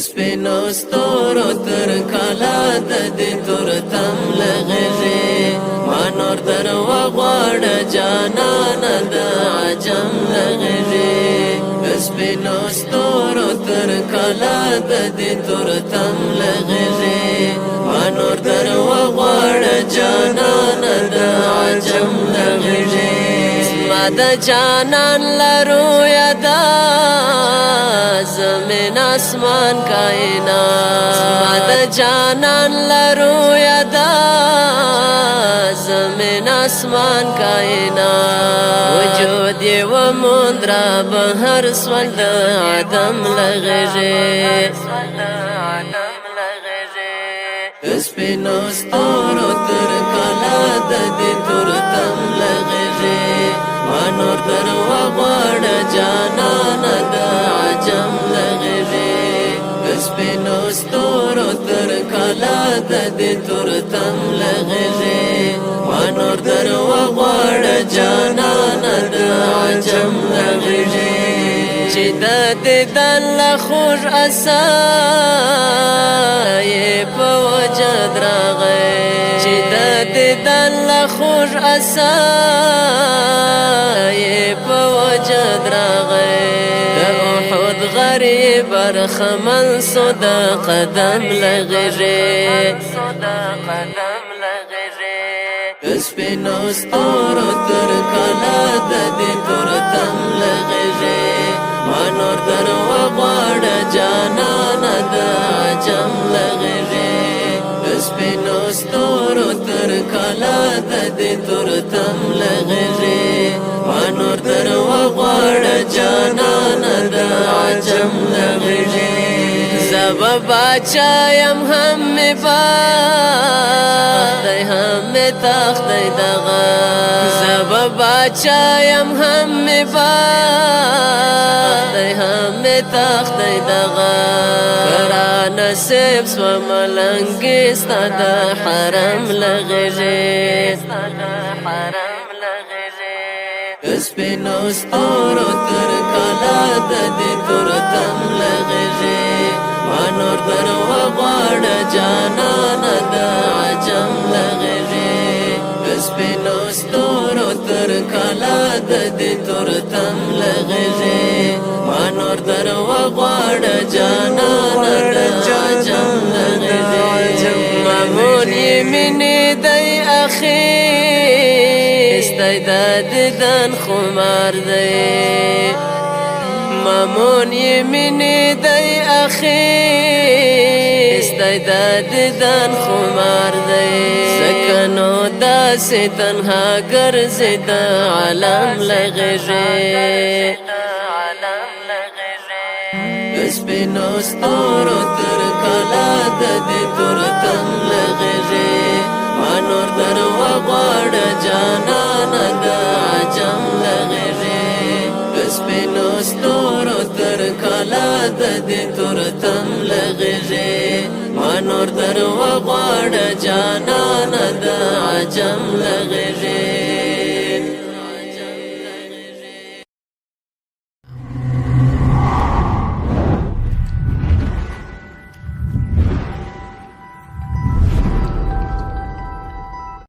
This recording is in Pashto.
سپینو ستورو تر کلا د دې تور تم لغږی ما نور در وغواړه جانان د عجم لغږی سپینو ستورو تر کلا د دې تور تم لغږی ما نور در وغواړه جانان د عجم لغږی ما د جانان لرو یدا زمین اسمان کائنات ما د جانان لرو یدا زمین اسمان کائنات وجود یې وموندرا بهر سول د عدم لغږی سپینو ستورو تر کلا د دې تور تم لغږی ما نور در وغواړه جانان د عجم لغږی سپینو ستورو تر کلا د دې تور تم لغږی ما نور در وغواړه جانان د عجم لغږی چې د دیدن له خوږ اسایې په وجد راغی چې د دیدن له خوږ اسایې په وجد راغی د احد غریب برخمن سو د قدم لغږی سپینو ستورو تر کلا د دې تور تم لغږی ما نور در وغواړه جانان د عجم لغږی سپینو ستورو تر کلا د دې تور تم لغږی ما نور در وغواړه جانان د عجم لغږی زب باچا یم هم می باختی هم می تختی دغا زب باچا یم هم می باختی هم می تختی دغا کرا نصیب سو ملنگی ستا د حرم لغږی سپینو ستورو تر کلا د دې تور تم لغږی ما نور در وغواړه جانان د عجم لغږی سپینو ستورو تر کلا د دې تور تم لغږی ما نور در وغواړه جانان د عجم لغږی مامون یې مینې دی اخیستی د دیدن خمار دی مامون یې مینې دی اخیستی د دیدن خمار دی ځکه نو داسې تنها ګرځي د عالم لغږی سپینو ستورو تر کلا د دې تور تم لغږی ما نور در وغواړه جانان د عجم لغږی سپینو ستورو تر کلا د دې تور تم لغږی ما نور در وغواړه جانان د عجم لغږی